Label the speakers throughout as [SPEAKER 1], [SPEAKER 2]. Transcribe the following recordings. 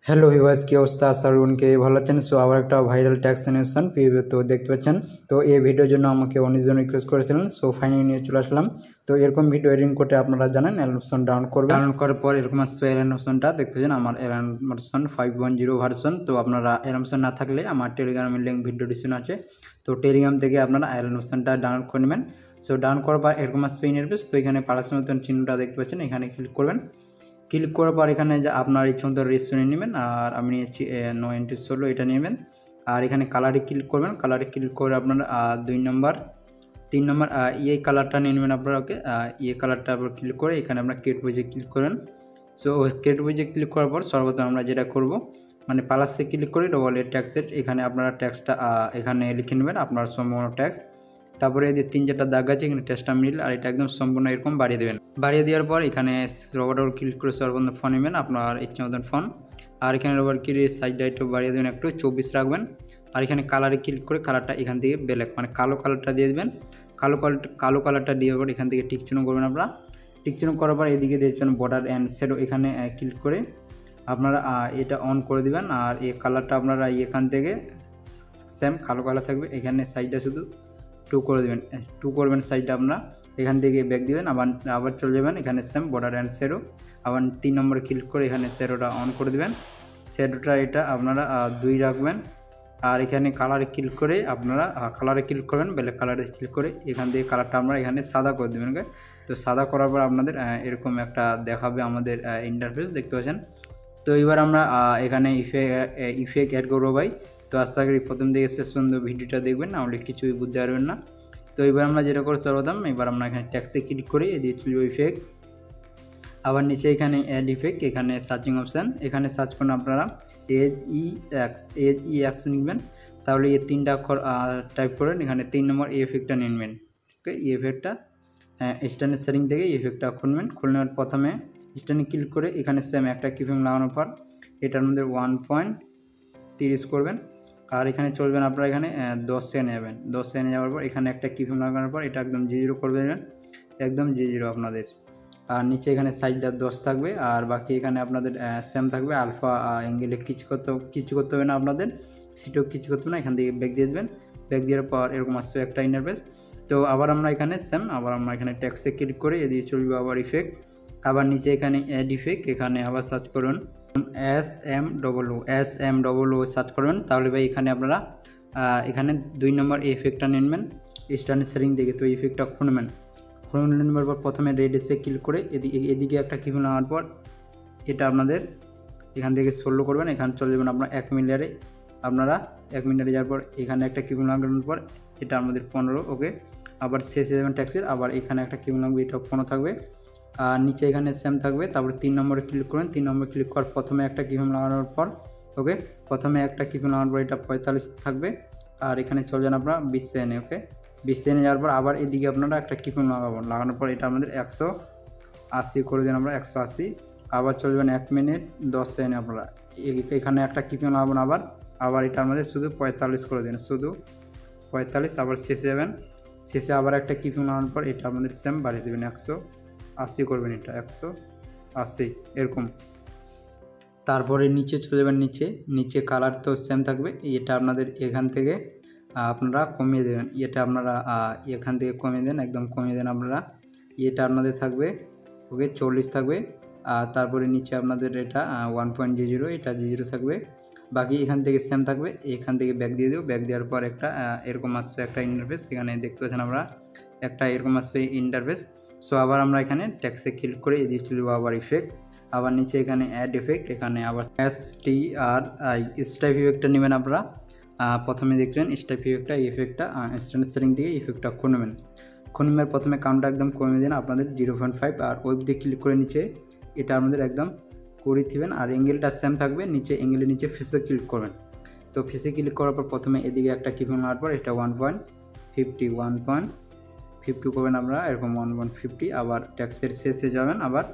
[SPEAKER 1] Hello viewers, কি অবস্থা? আশা করি উনকে ভালো আছেন। সো আবার একটা ভাইরাল ট্যাক্স অ্যানিমেশন পিএফ তো দেখতে পাচ্ছেন। তো এই ভিডিওর জন্য আমাকে অনেকজন রিকোয়েস্ট করেছিলেন, সো ফাইনালি নিয়ে চলে আসলাম। তো এরকম ভিডিও এডিটিং করতে আপনারা জানেন অ্যানিমেশন ডাউনলোড করবেন। ডাউনলোড করার পর এরকম আসবে অ্যানিমেশনটা দেখতে পাচ্ছেন, আমার অ্যানিমেশন 5.0 ভার্সন। তো আপনারা অ্যানিমেশন না থাকলে আমার টেলিগ্রামের লিঙ্ক ভিডিও ডিসক্রিপশনে আছে, তো টেলিগ্রাম থেকে আপনারা অ্যানিমেশনটা ডাউনলোড করে নেবেন। সো ডাউনলোড করার পর এরকম আসবে ইন্টারফেস। তো এখানে প্লাস মতন চিহ্নটা দেখতে পাচ্ছেন, এখানে ক্লিক করবেন। ক্লিক করার পর এখানে যে আপনার ইচ্ছা মতো রেস্টুরেন্ট নেবেন, আর আমি নিয়েছি 9:16 এটা নেবেন। আর এখানে কালারে ক্লিক করবেন। কালারে ক্লিক করে আপনার 2 নম্বর 3 নম্বর এই কালারটা নিয়ে নেবেন আপনারা। ওকে, এই কালারটা আবার ক্লিক করে এখানে আপনার ক্রিয়েট পেজে ক্লিক করেন। সো ক্রিয়েট পেজে ক্লিক করার পর সর্বপ্রথম আমরা যেটা করব, মানে প্লাসে ক্লিক করে ডবল এর ট্যাক্সের এখানে আপনারা ট্যাক্সটা এখানে লিখে নেবেন, আপনার সম্পূর্ণ ট্যাক্স। তারপরে এই যে 3-4টা দাগ আছে এখানে টেক্সটটা মিল, আর এটা একদম সম্পূর্ণ এরকম বাড়িয়ে দেবেন। বাড়িয়ে দেওয়ার পর এখানে রবার ক্লিক করে সর্বপ্রথম ফোন নেবেন, আপনার ইচ্ছা মতন ফোন। আর এখানে রবার কির সাইডটা একটু বাড়িয়ে দেবেন, একটু 24 রাখবেন। আর এখানে কালারে ক্লিক করে কালারটা এখান থেকে ব্ল্যাক মানে কালো কালারটা দিয়ে দেবেন। কালো কালারটা দিয়ে পর এখান থেকে টিক চিহ্ন করবেন আপনারা। টিক চিহ্ন করার পর এদিকে দেখবেন বর্ডার অ্যান্ড শ্যাডো, এখানে ক্লিক করে আপনারা এটা অন করে দিবেন। আর এই কালারটা আপনারা এখান থেকে সেম কালো কালার থাকবে, এখানে সাইডটা শুধু 2 করে দেবেন। 2 করবেন সাইডটা আপনারা, এখান থেকে ব্যাক দিবেন, আবার চলে যাবেন এখানে সেম বর্ডার অ্যান্ড শ্যাডো। আবার 3 নম্বরে ক্লিক করে এখানে শ্যাডোটা অন করে দেবেন। শ্যাডোটা এটা আপনারা 2 রাখবেন। আর এখানে কালারে ক্লিক করে আপনারা কালারে ক্লিক করবেন, ব্ল্যাক কালারে ক্লিক করে এখান থেকে কালারটা আপনারা এখানে সাদা করে দেবেন। ওকে, তো সাদা করার পর আপনাদের এরকম একটা দেখাবে আমাদের ইন্টারফেস দেখতে পাচ্ছেন। তো এবার আমরা এখানে ইফেক্ট অ্যাড করবো ভাই। তো আশা করি প্রথম থেকে শেষ পর্যন্ত ভিডিওটা দেখবেন, নাহলে কিছুই বুঝতে পারবেন না। তো এবার আমরা যেটা করে সর্বপ্রথম এবার আমরা এখানে ট্যাক্সে ক্লিক করি, এদিকে চলবে ইফেক্ট। আবার নিচে এখানে অ্যাড ইফেক্ট, এখানে সার্চিং অপশান, এখানে সার্চ করুন আপনারা এজ লিখবেন। তাহলে এই 3টা অক্ষর টাইপ করেন, এখানে 3 নম্বর এই ইফেক্টটা নিয়ে নেবেন। ওকে, এই ইফেক্টটা স্ট্যান্ডার্ড সেটিং থেকে এই ইফেক্টটা খুলবেন। খুলনের প্রথমে স্ট্যান্ডে ক্লিক করে এখানে সেম একটা কিফ্রেম লাগানোর পর এটার মধ্যে 1.30 করবেন। আর এখানে চলবেন আপনারা এখানে 10 সেকেন্ড নেবেন। 10 সেকেন্ড যাওয়ার পর এখানে একটা কিফ্রেম লাগানোর পর এটা একদম 0 করে দেবেন, একদম 0 আপনাদের। আর নিচে এখানে সাইডটা 10 থাকবে, আর বাকি এখানে আপনাদের সেম থাকবে। আলফা অ্যাঙ্গেলে কিছু করতে হবে না আপনাদের, সিটেও কিছু করতে হবে না। এখান থেকে ব্যাক দিয়ে দেবেন। ব্যাক দেওয়ার পর এরকম আসবে একটা ইন্টারফেস। তো আবার আমরা এখানে সেম আবার আমরা এখানে ট্যাক্সে ক্লিক করে এদিকে চলবে আবার ইফেক্ট। আবার নিচে এখানে অ্যাড ইফেক্ট, এখানে আবার সার্চ করুন SMOO সার্চ করবেন। তাহলে ভাই এখানে আপনারা এখানে 2 নম্বর এই ইফেক্টটা নেবেন স্ট্যান্ডার্ড সেটিং থেকে। তো ইফেক্টটা খুলবেন। নেওয়ার পর প্রথমে রেডিসে ক্লিক করে এদিকে একটা কিফ্রেম লাগানোর পর এটা আপনাদের এখান থেকে 16 করবেন। এখানে চলে যাবেন আপনার 1 মিলিয়ারে। আপনারা 1 মিলিয়ারে যাওয়ার পর এখানে একটা কিফ্রেম লাগানোর পর এটা আমাদের 15। ওকে, আবার শেষে যাবেন ট্যাক্সের, আবার এখানে একটা কিফ্রেম লাগবে, এটা 15 থাকবে। আর নিচে এখানে সেম থাকবে। তারপরে 3 নম্বরে ক্লিক করেন। 3 নম্বরে ক্লিক করার প্রথমে একটা কিফ্রেম লাগানোর পর ওকে, প্রথমে একটা কিফ্রেম লাগানোর পর এটা 45 থাকবে। আর এখানে চলে যান আপনারা 20 সেকেন্ডে। ওকে, 20 সেকেন্ডে যাওয়ার পর আবার এদিকে আপনারা একটা কিফ্রেম লাগানোর পর এটা আমাদের 180 করে দেন আমরা 180। আবার চলে যাবেন 1 মিনিট 10 সেকেন্ডে আপনারা এখানে একটা কিফ্রেম লাগাবেন। আবার এটা আমাদের শুধু 45 করে দেন, শুধু 45। আবার শেষে যাবেন, শেষে আবার একটা কিফ্রেম লাগানোর পর এটা আমাদের সেম বাড়িয়ে দেবেন 180 করবেন, এটা 180 এরকম। তারপরে নিচে চলে যাবেন, নিচে কালার তো সেম থাকবে, এটা আপনাদের এখান থেকে আপনারা কমিয়ে দেবেন। এটা আপনারা এখান থেকে কমিয়ে দেন, একদম কমিয়ে দেন আপনারা। এটা আপনাদের থাকবে ওকে 40 থাকবে। আর তারপরে নিচে আপনাদের এটা 1.00 এটা 0 থাকবে। বাকি এখান থেকে সেম থাকবে। এখান থেকে ব্যাক দিয়ে দেবো। ব্যাক দেওয়ার পর একটা এরকম আসবে একটা ইন্টারফেস, এখানে দেখতে পাচ্ছেন আমরা একটা এরকম আসবে ইন্টারফেস। সো আবার আমরা এখানে ট্যাক্সে ক্লিক করে এদিকে চলবো আবার ইফেক্ট। আবার নিচে এখানে অ্যাড ইফেক্ট, এখানে আবার STRI স্টাইপ ইফেক্টটা নেবেন আপনারা। প্রথমে দেখবেন স্টাইপ ইফেক্টটা, এই ইফেক্টটা স্ট্যান্ডার্ড সেটিং দিয়ে ইফেক্টটা খুলবেন। খুলবার প্রথমে কাউন্টটা একদম কমিয়ে দিন আপনাদের 0.5। আর ওয়েব দিয়ে ক্লিক করে নিচে এটা আমাদের একদম করে দিবেন। আর অ্যাঙ্গেলটা সেম থাকবে। নিচে অ্যাঙ্গেলের নিচে ফেসে ক্লিক করবেন। তো ফেসে ক্লিক করার পর প্রথমে এদিকে একটা কিফ্রেম লাগানোর পর এটা 1.50 করবেন আপনারা, এরকম 1.50। আবার ট্যাক্সের শেষে যাবেন, আবার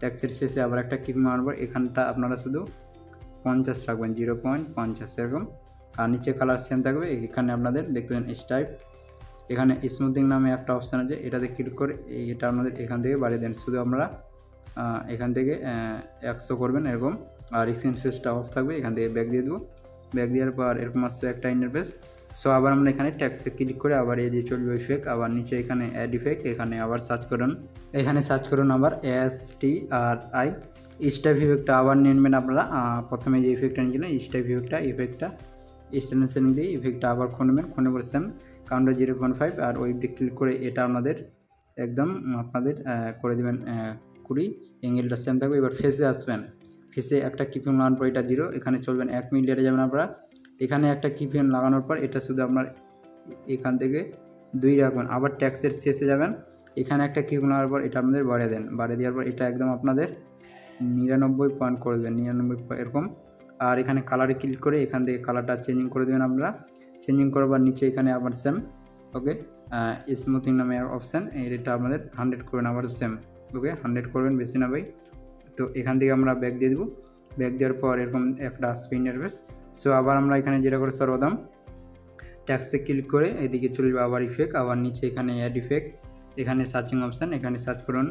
[SPEAKER 1] ট্যাক্সের শেষে আবার একটা কিফ্রেম লাগানোর পর এখানটা আপনারা শুধু 50 রাখবেন, 0.50 এরকম। আর নিচে কালার সেম থাকবে। এখানে আপনাদের দেখতে পাবেন স্টাইপ, এখানে স্মুথিং নামে একটা অপশান আছে, এটাতে ক্লিক করে এটা আপনাদের এখান থেকে বাড়িয়ে দেন। শুধু আপনারা এখান থেকে 100 করবেন এরকম। আর স্ক্রিন অফ থাকবে। এখান থেকে ব্যাক দিয়ে দেবো। ব্যাক দেওয়ার পর এরকম আসছে একটা ইন্টারফেস। সো আবার আমরা এখানে ট্যাক্সে ক্লিক করে আবার এই যে চলবে ইফেক্ট, আবার নিচে এখানে অ্যাড ইফেক্ট, এখানে আবার সার্চ করুন, এখানে সার্চ করুন আবার STRI স্টাইপ ইফেক্টটা আবার নিয়ে নেবেন আপনারা। প্রথমে যে ইফেক্টটা নিয়েছিলেন স্টাইপ ইফেক্টটা স্টেনশন দিয়ে ইফেক্টটা আবার খুনবেন, খুনে পর সেম কাউন্টার 0.5 আর ওয়েবটি ক্লিক করে এটা আপনাদের একদম আপনাদের করে দেবেন 20, অ্যাঙ্গেলটা সেম থাকবে। এবার ফেসে আসবেন, ফেসে একটা কিপিং লাগানোর পর এটা 0, এখানে চলবেন 1 মিলিয়নে যাবেন আপনারা। এখানে একটা কিপিং লাগানোর পর এটা শুধু আপনার এখান থেকে 2 রাখবেন। আবার ট্যাক্সের শেষে যাবেন, এখানে একটা কিপিং লাগানোর পর এটা আপনাদের বাড়িয়ে দেন, বাড়িয়ে দেওয়ার পর এটা একদম আপনাদের 99 পয়েন্ট করে দেবেন, 99 এরকম। আর এখানে কালারে ক্লিক করে এখান থেকে কালারটা চেঞ্জিং করে দেবেন আপনারা। চেঞ্জিং করবার নিচে এখানে আবার সেম, ওকে, স্মুথিং নামে অপশান, এটা আপনাদের 100 করবেন, আবার সেম, ওকে 100 করবেন, বেশি না ভাই। তো এখান থেকে আমরা ব্যাক দিয়ে দেবো। ব্যাক দেওয়ার পর এরকম একটা আসবে ইন্টারফেস। সো আবার আমরা এখানে যেটা করে সর্বদাম ট্যাক্সে ক্লিক করে এদিকে চলে যাবে আবার ইফেক্ট, আবার নিচে এখানে অ্যাড ইফেক্ট, এখানে সার্চিং অপশান, এখানে সার্চ করুন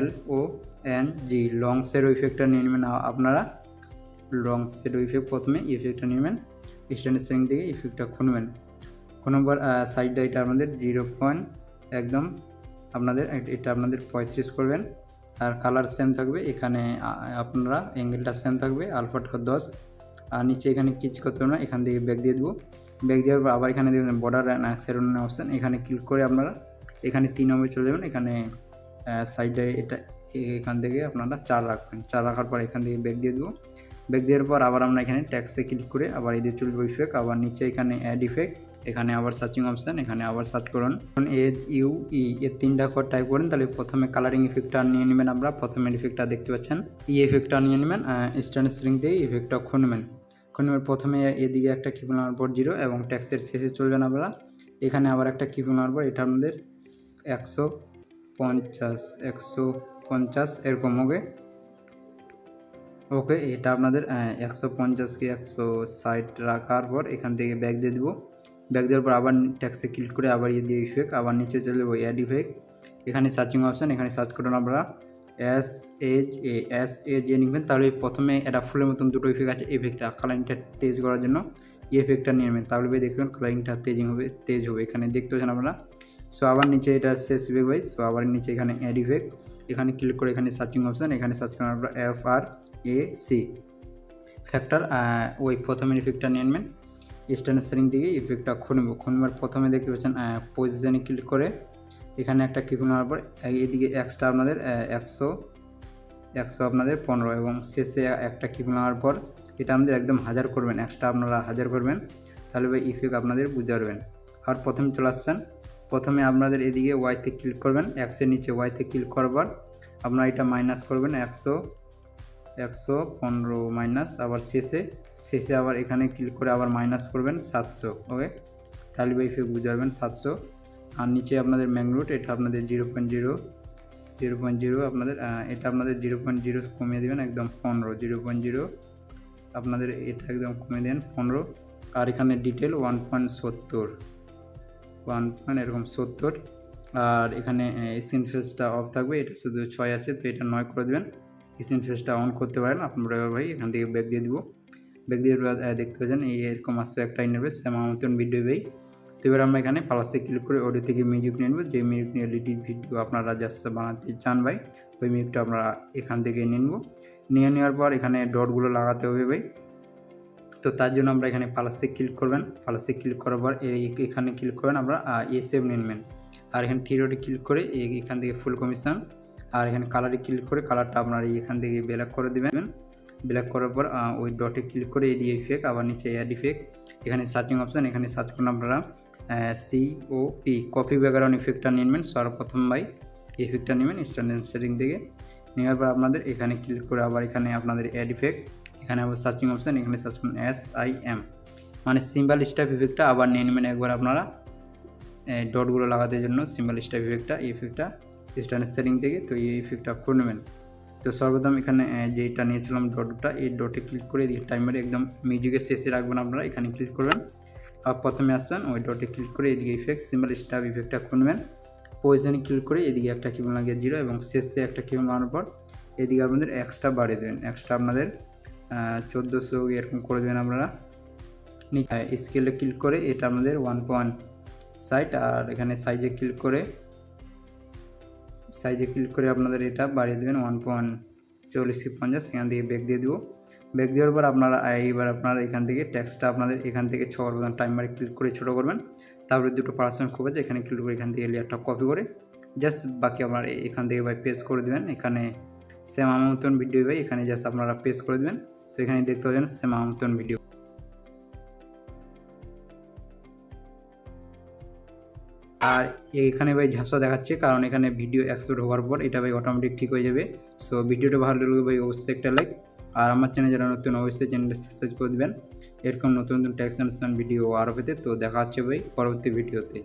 [SPEAKER 1] LONG লং শ্যাডো ইফেক্টটা নিয়ে নেবেন আপনারা। লং শ্যাডো ইফেক্ট প্রথমে ইফেক্টটা নেবেন, স্ট্যান্ডার্ড সেটিং থেকে ইফেক্টটা খুনবেন। খুনবার সাইডটা এটা আপনাদের 0. একদম আপনাদের এটা আপনাদের 35 করবেন। আর কালার সেম থাকবে, এখানে আপনারা অ্যাঙ্গেলটা সেম থাকবে, আলফাটা 10। আর নিচে এখানে কিছু করতে হবে না, এখান থেকে ব্যাক দিয়ে দেবো। ব্যাক দেওয়ার পর আবার এখানে দেখবেন বর্ডার সেরোনের অপশান, এখানে ক্লিক করে আপনারা এখানে 3 নম্বরে চলে যাবেন। এখানে সাইডে এটা এখান থেকে আপনারা 4 রাখবেন, 4 রাখার পর এখান থেকে ব্যাক দিয়ে দেবো। ব্যাক দেওয়ার পর আবার আমরা এখানে ট্যাক্সে ক্লিক করে আবার এদিকে চলবে ইফেক্ট, আবার নিচে এখানে অ্যাড ইফেক্ট, এখানে আবার সার্চিং অপশান, এখানে আবার সার্চ করুন HUE এর 3টা কোড টাইপ করেন, তাহলে প্রথমে কালারিং ইফেক্টটা নিয়ে নেবেন। আমরা প্রথমে ইফেক্টটা দেখতে পাচ্ছেন, ইফেক্টটা নিয়ে নেবেন, স্ট্যান্ডার্ড সেটিং দিয়ে ইফেক্টটা খুনবেন। খুনবার প্রথমে এদিকে একটা কিপিং লাগানোর পর 0 এবং ট্যাক্সের শেষে চলবেন আপনারা। এখানে আবার একটা কিপিং লাগানোর পর এটা আমাদের 150 এরকম, ওকে এটা আপনাদের 150কে 160 রাখার পর এখান থেকে ব্যাক দিয়ে দেবো। ব্যাক দেওয়ার পর আবার ট্যাক্সে ক্লিক করে আবার দিয়ে ইফেক্ট, আবার নিচে চলে যাবো অ্যাড ইফেক্ট, এখানে সার্চিং অপশান, এখানে সার্চ করুন আপনারা SHA লিখবেন। তাহলে প্রথমে এটা ফুলের মতন দুটো ইফেক্ট আছে, ইফেক্টটা কালারিংটা তেজ করার জন্য ইফেক্টটা নিয়ে নেবেন, তাহলে দেখবেন কালারিংটা তেজ হবে, এখানে দেখতে পাচ্ছেন আপনারা। সো আবার নিচে এটা শেষ ইফেক্ট ভাই। সো আবার নিচে এখানে অ্যাড ইফেক্ট, এখানে ক্লিক করে এখানে সার্চিং অপশান, এখানে সার্চ করুন আপনারা FRAC ফ্যাক্টর, ওই প্রথমে ইফেক্টটা নিয়ে নেবেন। স্ট্যান্ডার্ড সেটিং থেকে ইফেক্টটা খুনবার প্রথমে দেখতে পাচ্ছেন পজিশনে ক্লিক করে এখানে একটা কিপিং নেওয়ার পর এদিকে এক্সট্রা আপনাদের 100 আপনাদের 15 এবং শেষে একটা কিপিং নেওয়ার পর এটা আমাদের একদম 1000 করবেন, এক্সট্রা আপনারা 1000 করবেন, তাহলে ভাই ইফেক্ট আপনাদের বুঝতে পারবেন। আর প্রথমে চলে আসবেন, প্রথমে আপনাদের এদিকে ওয়াইতে ক্লিক করবেন, এক্সের নিচে ওয়াইতে ক্লিক করবার আপনারা এটা মাইনাস করবেন 115 মাইনাস, আবার শেষে আবার এখানে ক্লিক করে আবার মাইনাস করবেন 700, ওকে তাহলে ভাই ইফেক্ট বুঝতে পারবেন 700। আর নিচে আপনাদের ম্যাগনিটিউড এটা আপনাদের 0.0 আপনাদের এটা আপনাদের 0.0 কমিয়ে দেবেন একদম 15, 0.0 আপনাদের এটা একদম কমিয়ে দেন 15। আর এখানে ডিটেল 1.70 এরকম 70। আর এখানে স্ক্রিন ফেসটা অফ থাকবে, এটা শুধু 6 আছে, তো এটা 9 করে দেবেন। স্ক্রিন ফেসটা অন করতে পারেন আপনারা ভাই। এখান থেকে ব্যাক দিয়ে দিব, ব্যাক দিয়ে দেখতে পাচ্ছেন এরকম আসছে একটা ইন্টারফেস, আমার মতন ভিডিও ভাই। তো এবার আমরা এখানে প্লাসে ক্লিক করে অডিও থেকে মিউজিক নিয়ে নেব, যে মিউজিক নিয়ে এডিট ভিডিও আপনারা জাস্ট বানাতে চান ভাই, ওই মিউজিকটা আমরা এখান থেকে নিয়ে নেওয়ার পর এখানে ডটগুলো লাগাতে হবে ভাই। তো তার জন্য আমরা এখানে প্লাসে ক্লিক করবেন, প্লাসে ক্লিক করার পর এখানে ক্লিক করবেন আমরা সেভ নিয়ে নেবেন। আর এখানে থ্রি ক্লিক করে এখান থেকে ফুল কমিশন, আর এখানে কালারে ক্লিক করে কালারটা আপনারা এখান থেকে ব্ল্যাক করে দেবেন। ব্ল্যাক করার পর ওই ডটে ক্লিক করে এডিও ইফেক্ট, আবার নিচে অ্যাড ইফেক্ট, এখানে সার্চিং অপশান, এখানে সার্চ করুন আপনারা কপি ব্যাকগ্রাউন্ড ইফেক্টটা নিয়ে নেবেন সর্বপ্রথম ভাই। ইফেক্টটা নেবেন স্ট্যান্ডার্ড সেটিং থেকে, নেওয়ার পর আপনাদের এখানে ক্লিক করে আবার এখানে আপনাদের অ্যাড ইফেক্ট, এখানে আবার সার্চিং অপশান, এখানে সার্চ করুন SIM মানে সিম্বল স্টাইপ ইফেক্টটা আবার নিয়ে নেবেন একবার আপনারা ডটগুলো লাগাতে জন্য সিম্বল স্টাইপ ইফেক্টটা স্ট্যান্ডার্ড সেটিং থেকে। তো এই ইফেক্টটা করে নেবেন। তো সর্বপ্রথম এখানে যেটা নিয়েছিলাম ডটটা, এই ডটে ক্লিক করে এদিকে টাইমারে একদম মিউজিকের শেষে রাখবেন আপনারা, এখানে ক্লিক করবেন। আর প্রথমে আসবেন ওই ডটে ক্লিক করে এদিকে ইফেক্ট সিম্বল স্টাইপ ইফেক্টটা খুনবেন, পজিশনে ক্লিক করে এদিকে একটা কিবোর্ড লাগিয়ে 0 এবং শেষে একটা কিবোর্ড লাগানোর পর এদিকে আপনাদের এক্সট্রা বাড়িয়ে দেবেন, এক্সট্রা আপনাদের 1400 এরকম করে দেবেন আপনারা। স্কেলে ক্লিক করে এটা আমাদের 1.60 আর এখানে সাইজে ক্লিক করে আপনাদের এটা বাড়িয়ে দেবেন 1.40-50। সেখান থেকে ব্যাক দিয়ে দেবো। ব্যাক দেওয়ার পর আপনারা এখান থেকে টেক্সটটা আপনাদের এখান থেকে 6 বাটন টাইমারে ক্লিক করে ছোটো করবেন। তারপরে দুটো পার্সেন্ট খুব আছে এখানে ক্লিক করে এখান থেকে লেয়ারটা কপি করে জাস্ট বাকি আপনারা এখান থেকে পেস্ট করে দেবেন। এখানে সেম আমার মতন ভিডিও এখানে জাস্ট আপনারা পেস্ট করে দেবেন। তো এখানে দেখতে পাচ্ছেন সেম আমার মতন ভিডিও। আর এখানে ঝাপসা দেখাচ্ছে কারণ এখানে ভিডিও এক্সপোর্ট হওয়ার পর এটা অটোমেটিক ঠিক হয়ে যাবে। সো ভিডিওটা ভালো লাগলে অবশ্যই একটা লাইক, আর আমার চ্যানেল যারা নতুন অবশ্যই চ্যানেলটা সাবস্ক্রাইব করে দেবেন এরকম নতুন নতুন ট্যাক্স অ্যান্ড ভিডিও আরও পেতে। তো দেখা হচ্ছে পরবর্তী ভিডিওতে।